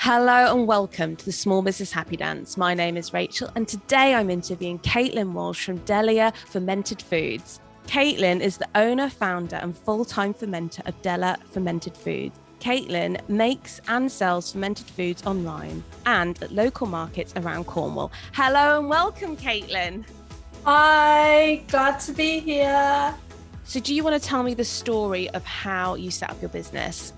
Hello and welcome to the Small Business Happy Dance. My name is Rachel and today I'm interviewing Caitlin Walsh from Delea Fermented Foods. Caitlin is the owner, founder and full-time fermenter of Delea Fermented Foods. Caitlin makes and sells fermented foods online and at local markets around Cornwall. Hello and welcome, Caitlin. Hi, glad to be here. So do you want to tell me the story of how you set up your business?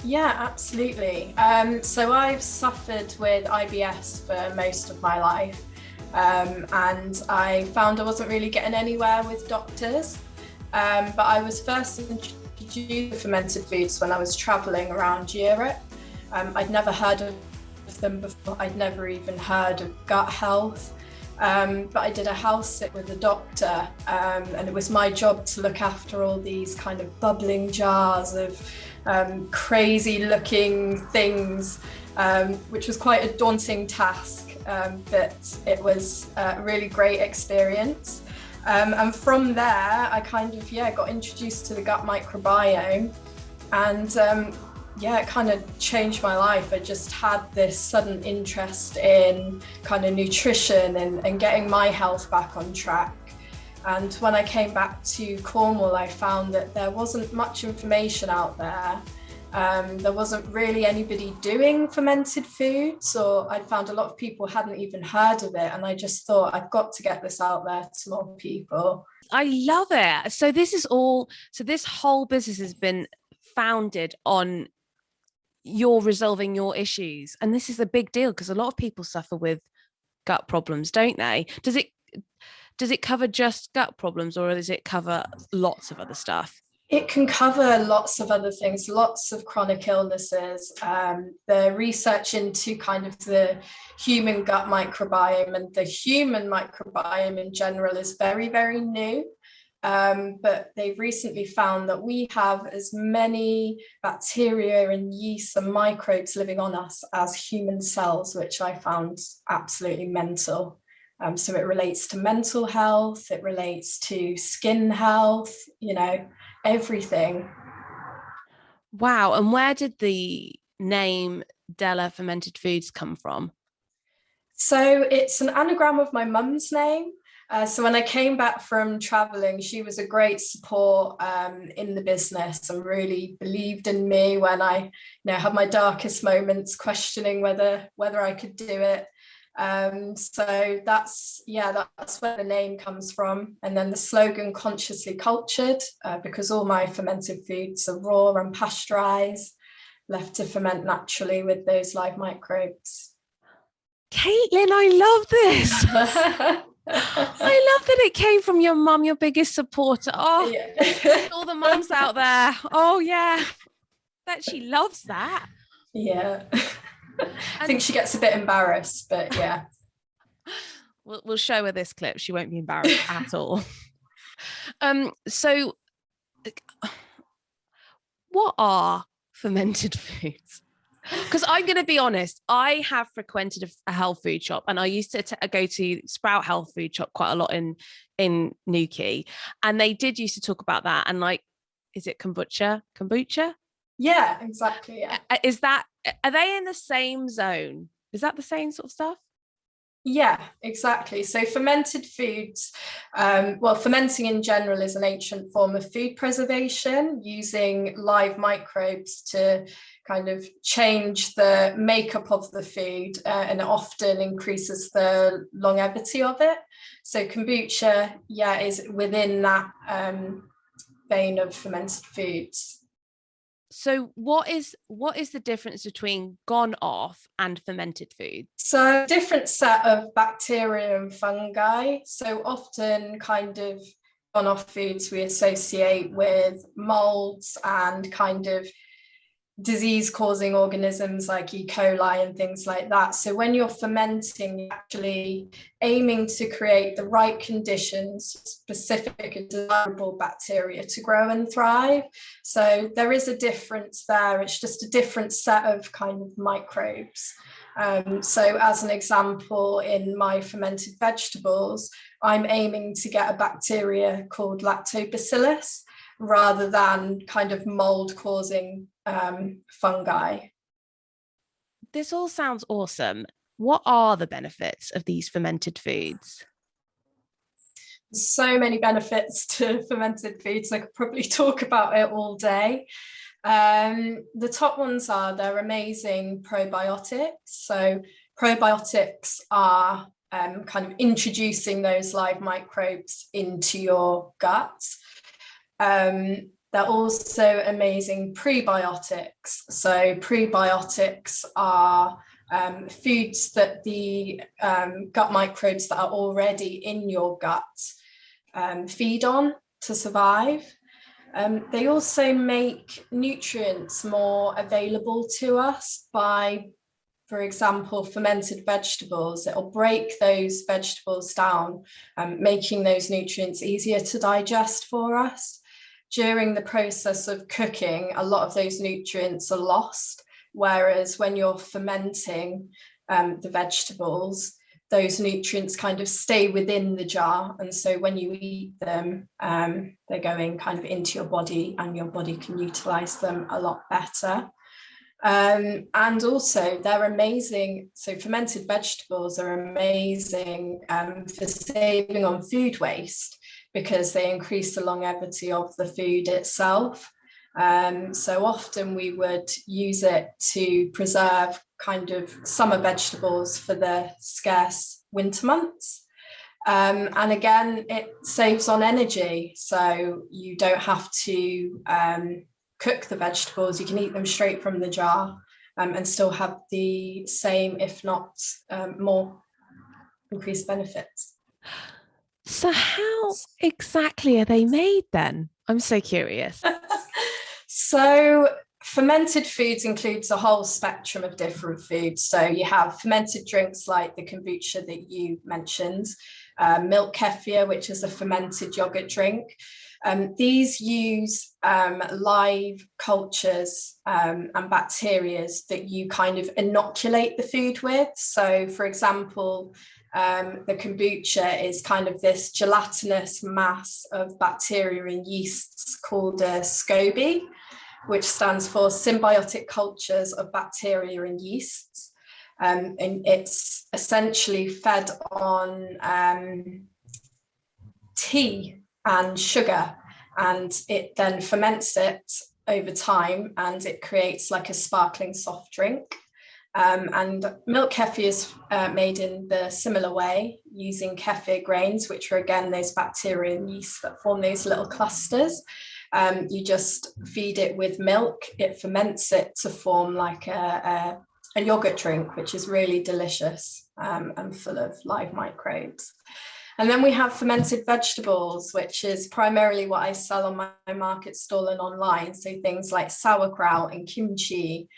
Yeah, absolutely. So I've suffered with IBS for most of my life, and I found I wasn't really getting anywhere with doctors. But I was first introduced to fermented foods when I was traveling around Europe. I'd never heard of them before. I'd never even heard of gut health. But I did a house sit with a doctor, and it was my job to look after all these kind of bubbling jars of crazy looking things, which was quite a daunting task, but it was a really great experience. And from there, I kind of, got introduced to the gut microbiome, and it kind of changed my life. I just had this sudden interest in kind of nutrition and getting my health back on track. And when I came back to Cornwall, I found that there wasn't much information out there. There wasn't really anybody doing fermented foods, or I'd found a lot of people hadn't even heard of it. And I just thought, I've got to get this out there to more people. I love it. So this whole business has been founded on you're resolving your issues, and this is a big deal because a lot of people suffer with gut problems, don't they? Does it cover just gut problems, or does it cover lots of other stuff? It can cover lots of other things, lots of chronic illnesses. The research into kind of the human gut microbiome and the human microbiome in general is very, very new. But they've recently found that we have as many bacteria and yeasts and microbes living on us as human cells, which I found absolutely mental. So it relates to mental health, it relates to skin health, everything. Wow. And where did the name Delea Fermented Foods come from? So it's an anagram of my mum's name. So when I came back from traveling, she was a great support in the business and really believed in me when I had my darkest moments, questioning whether I could do it. So that's where the name comes from. And then the slogan, consciously cultured, because all my fermented foods are raw and pasteurized, left to ferment naturally with those live microbes. Caitlin, I love this. I love that it came from your mum, your biggest supporter. Oh, yeah. All the mums out there. Oh, yeah. Bet she loves that. Yeah. I think she gets a bit embarrassed, but yeah. We'll show her this clip. She won't be embarrassed at all. So what are fermented foods? Because I'm going to be honest, I have frequented a health food shop, and I used to go to Sprout Health Food Shop quite a lot in Newquay, and they did used to talk about that. And is it kombucha? Yeah, exactly. Yeah. Are they in the same zone? Is that the same sort of stuff? Yeah, exactly. So fermented foods, fermenting in general is an ancient form of food preservation, using live microbes to kind of change the makeup of the food, and it often increases the longevity of it. So kombucha, is within that vein of fermented foods. So what is the difference between gone off and fermented food? So different set of bacteria and fungi. So often kind of gone off foods we associate with molds and kind of disease-causing organisms like E. coli and things like that. So when you're fermenting, you're actually aiming to create the right conditions, specific and desirable bacteria to grow and thrive. So there is a difference there. It's just a different set of kind of microbes. So as an example, in my fermented vegetables, I'm aiming to get a bacteria called lactobacillus rather than kind of mold causing fungi. this all sounds awesome. What are the benefits of these fermented foods? So many benefits to fermented foods. I could probably talk about it all day. The top ones are they're amazing probiotics. So probiotics are kind of introducing those live microbes into your gut. They're also amazing prebiotics. So prebiotics are foods that the gut microbes that are already in your gut feed on to survive. They also make nutrients more available to us by, for example, fermented vegetables. It'll break those vegetables down, making those nutrients easier to digest for us. During the process of cooking, a lot of those nutrients are lost, whereas when you're fermenting the vegetables, those nutrients kind of stay within the jar, and so when you eat them, they're going kind of into your body and your body can utilize them a lot better. And also they're amazing. So fermented vegetables are amazing for saving on food waste because they increase the longevity of the food itself. So often we would use it to preserve kind of summer vegetables for the scarce winter months. And again, it saves on energy. So you don't have to cook the vegetables. You can eat them straight from the jar and still have the same, if not more increased benefits. So how exactly are they made then? I'm so curious. So fermented foods includes a whole spectrum of different foods. So you have fermented drinks like the kombucha that you mentioned, milk kefir, which is a fermented yogurt drink. These use live cultures and bacteria that you kind of inoculate the food with. So, for example, the kombucha is kind of this gelatinous mass of bacteria and yeasts called a SCOBY, which stands for symbiotic cultures of bacteria and yeasts. And it's essentially fed on tea and sugar, and it then ferments it over time and it creates like a sparkling soft drink. And milk kefir is made in the similar way, using kefir grains, which are again those bacteria and yeast that form those little clusters. You just feed it with milk, it ferments it to form like a yogurt drink, which is really delicious and full of live microbes. And then we have fermented vegetables, which is primarily what I sell on my market stall and online. So things like sauerkraut and kimchi.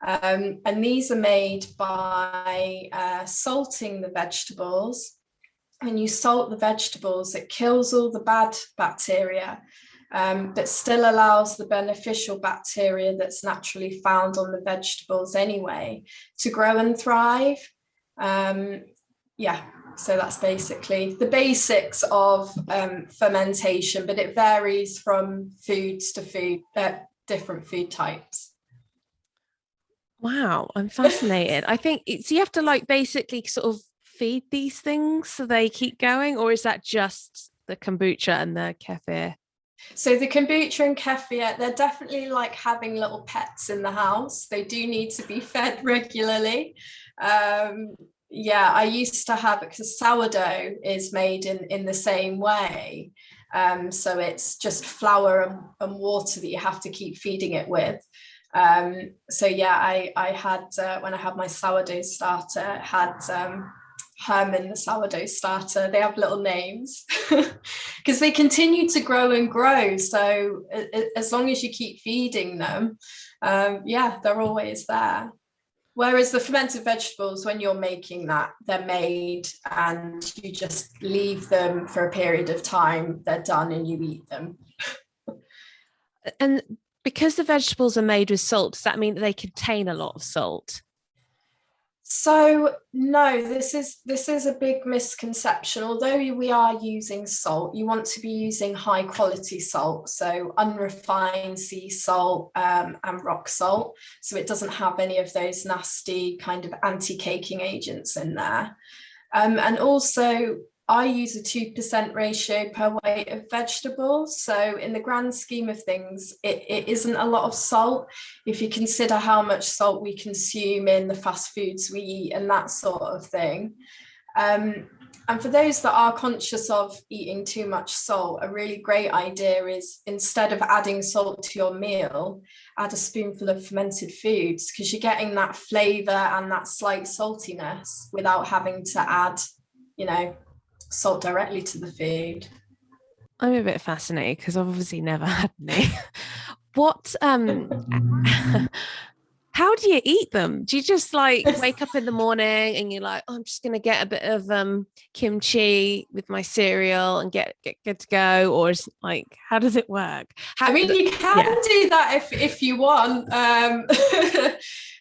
And these are made by salting the vegetables. When you salt the vegetables, it kills all the bad bacteria, but still allows the beneficial bacteria that's naturally found on the vegetables anyway to grow and thrive. So that's basically the basics of fermentation, but it varies from foods to food, different food types. Wow, I'm fascinated. I think so you have to like basically sort of feed these things so they keep going, or is that just the kombucha and the kefir? So the kombucha and kefir, they're definitely like having little pets in the house. They do need to be fed regularly. I used to have it because sourdough is made in the same way. So it's just flour and water that you have to keep feeding it with. I had, when I had my sourdough starter, had Herman the sourdough starter. They have little names because they continue to grow and grow. So as long as you keep feeding them, they're always there. Whereas the fermented vegetables, when you're making that, they're made and you just leave them for a period of time. They're done and you eat them. And because the vegetables are made with salt, does that mean that they contain a lot of salt? So no, this is a big misconception. Although we are using salt, you want to be using high quality salt, so unrefined sea salt and rock salt. So it doesn't have any of those nasty kind of anti-caking agents in there. And also, I use a 2% ratio per weight of vegetables. So, in the grand scheme of things, it isn't a lot of salt if you consider how much salt we consume in the fast foods we eat and that sort of thing. And for those that are conscious of eating too much salt, a really great idea is, instead of adding salt to your meal, add a spoonful of fermented foods, because you're getting that flavour and that slight saltiness without having to add, salt directly to the food. I'm a bit fascinated because I've obviously never had any. What how do you eat them? Do you just like wake up in the morning and you're like, oh, I'm just gonna get a bit of kimchi with my cereal and get good to go? Or is like, how does it work? I mean, you can do that if you want.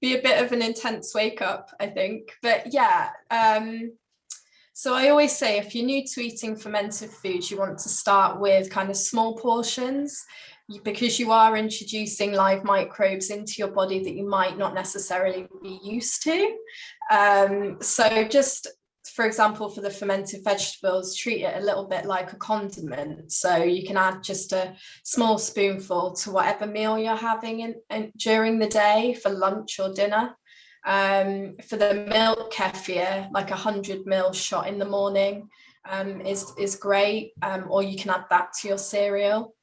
Be a bit of an intense wake up, I think. But yeah, so I always say, if you're new to eating fermented foods, you want to start with kind of small portions, because you are introducing live microbes into your body that you might not necessarily be used to. So just, for example, for the fermented vegetables, treat it a little bit like a condiment. So you can add just a small spoonful to whatever meal you're having during the day, for lunch or dinner. For the milk kefir, like 100 ml shot in the morning is great, or you can add that to your cereal.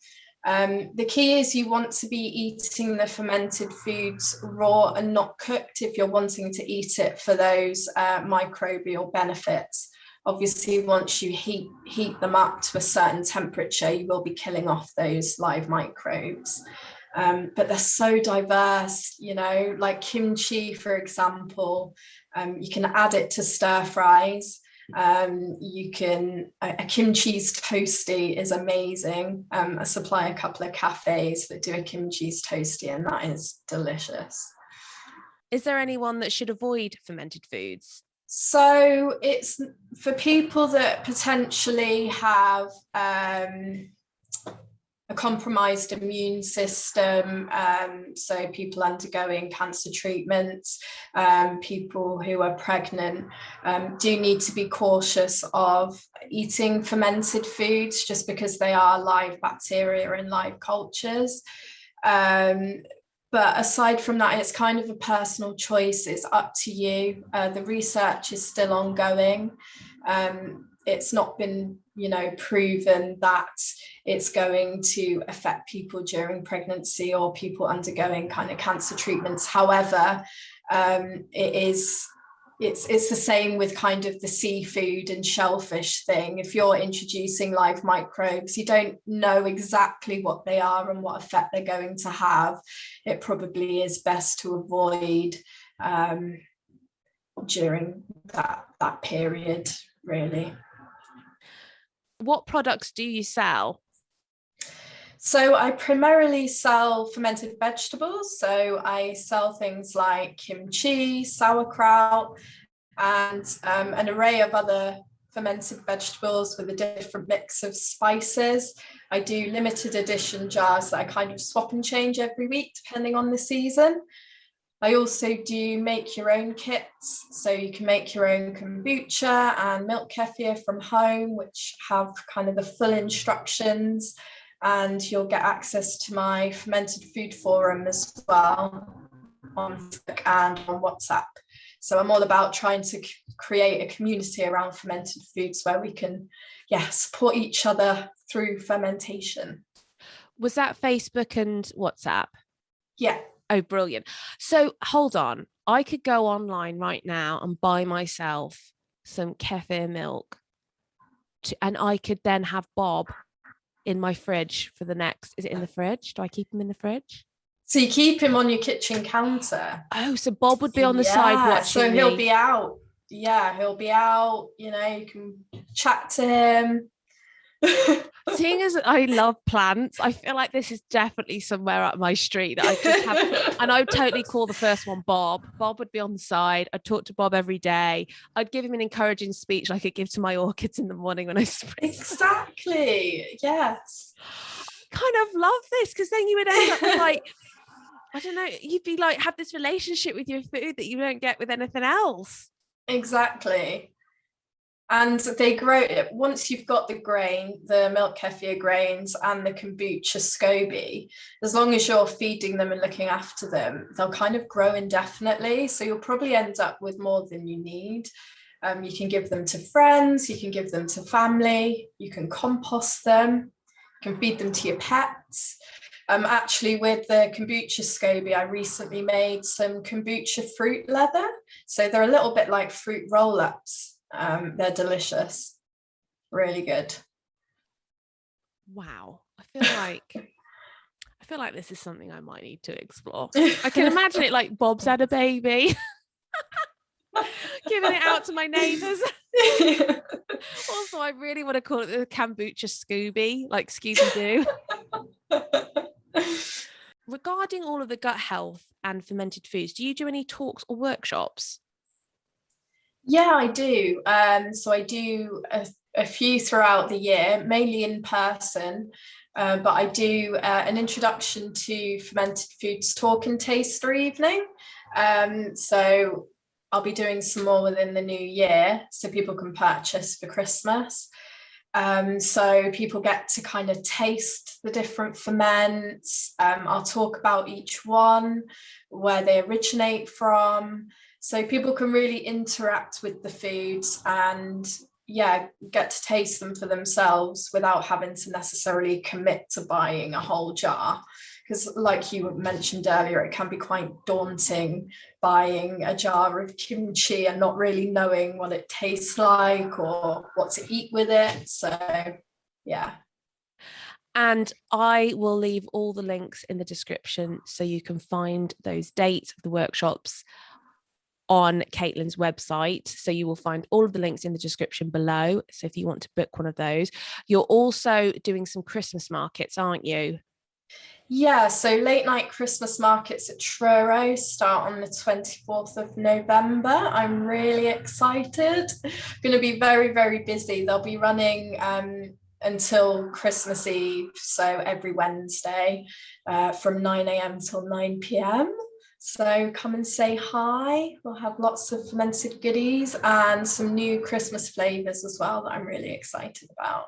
The key is you want to be eating the fermented foods raw and not cooked if you're wanting to eat it for those microbial benefits. Obviously, once you heat them up to a certain temperature, you will be killing off those live microbes. But they're so diverse, like kimchi, for example. You can add it to stir fries. A kimchi's toasty is amazing. I supply a couple of cafes that do a kimchi's toasty, and that is delicious. Is there anyone that should avoid fermented foods? So it's for people that potentially have a compromised immune system, so people undergoing cancer treatments, people who are pregnant, do need to be cautious of eating fermented foods, just because they are live bacteria in live cultures. But aside from that, it's kind of a personal choice. It's up to you. The research is still ongoing. It's not been, proven that it's going to affect people during pregnancy or people undergoing kind of cancer treatments. However, it's the same with kind of the seafood and shellfish thing. If you're introducing live microbes, you don't know exactly what they are and what effect they're going to have. It probably is best to avoid during that period, really. What products do you sell? So I primarily sell fermented vegetables. So I sell things like kimchi, sauerkraut, and an array of other fermented vegetables with a different mix of spices. I do limited edition jars that I kind of swap and change every week, depending on the season. I also do make your own kits, so you can make your own kombucha and milk kefir from home, which have kind of the full instructions, and you'll get access to my fermented food forum as well on Facebook and on WhatsApp. So I'm all about trying to create a community around fermented foods where we can, support each other through fermentation. Was that Facebook and WhatsApp? Yeah. Oh, brilliant. So hold on. I could go online right now and buy myself some kefir milk and I could then have Bob in my fridge for the next, is it in the fridge? Do I keep him in the fridge? So you keep him on your kitchen counter. Oh, so Bob would be on the side watching so he'll me. be out. Yeah, he'll be out. You can chat to him. Seeing as I love plants, I feel like this is definitely somewhere up my street that I just have. And I would totally call the first one Bob. Bob would be on the side. I'd talk to Bob every day. I'd give him an encouraging speech like I could give to my orchids in the morning when I spray. Exactly. Yes. I kind of love this, because then you would end up with like, I don't know, you'd be like, have this relationship with your food that you don't get with anything else. Exactly. And they grow it once you've got the grain, the milk kefir grains and the kombucha SCOBY. As long as you're feeding them and looking after them, they'll kind of grow indefinitely. So you'll probably end up with more than you need. You can give them to friends, you can give them to family, you can compost them, you can feed them to your pets. Actually, with the kombucha SCOBY, I recently made some kombucha fruit leather. So they're a little bit like fruit roll-ups. They're delicious, really good. Wow. I feel like this is something I might need to explore. I can imagine it like Bob's had a baby. Giving it out to my neighbours. Also, I really want to call it the kombucha Scooby, like Scooby-Doo. Regarding all of the gut health and fermented foods, do you do any talks or workshops? Yeah, I do. So I do a few throughout the year, mainly in person, but I do an introduction to fermented foods talk and taster evening. So I'll be doing some more within the new year, so people can purchase for Christmas. So people get to kind of taste the different ferments. I'll talk about each one, where they originate from. So people can really interact with the foods and get to taste them for themselves without having to necessarily commit to buying a whole jar. Because like you mentioned earlier, it can be quite daunting buying a jar of kimchi and not really knowing what it tastes like or what to eat with it. So, yeah. And I will leave all the links in the description so you can find those dates of the workshops on Caitlin's website. So you will find all of the links in the description below. So if you want to book one of those, you're also doing some Christmas markets, aren't you? Yeah, so late night Christmas markets at Truro start on the 24th of November. I'm really excited. Going to be very, very busy. They'll be running until Christmas Eve, so every Wednesday from 9 a.m. till 9 p.m. So come and say hi. We'll have lots of fermented goodies and some new Christmas flavors as well that I'm really excited about.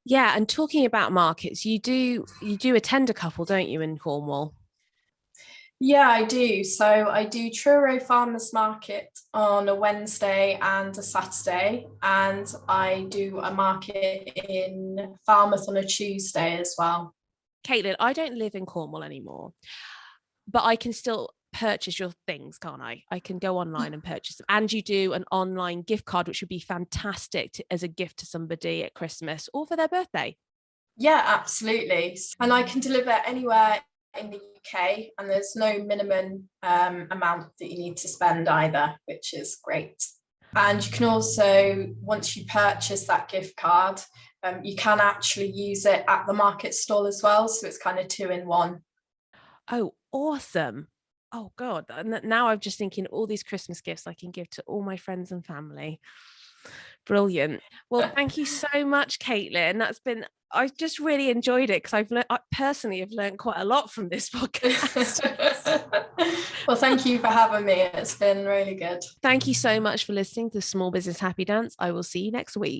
Yeah, and talking about markets, you do attend a couple, don't you, in Cornwall? Yeah, I do. So I do Truro Farmers Market on a Wednesday and a Saturday, and I do a market in Falmouth on a Tuesday as well. Caitlin, I don't live in Cornwall anymore, but I can still purchase your things, can't I? I can go online and purchase them. And you do an online gift card, which would be fantastic as a gift to somebody at Christmas or for their birthday. Yeah, absolutely. And I can deliver anywhere in the UK, and there's no minimum amount that you need to spend either, which is great. And you can also, once you purchase that gift card, you can actually use it at the market stall as well. So it's kind of 2 in 1. Oh, awesome. Oh God. And now I'm just thinking all these Christmas gifts I can give to all my friends and family. Brilliant. Well, thank you so much, Caitlin. I just really enjoyed it because I personally have learned quite a lot from this podcast. Well, thank you for having me. It's been really good. Thank you so much for listening to Small Business Happy Dance. I will see you next week.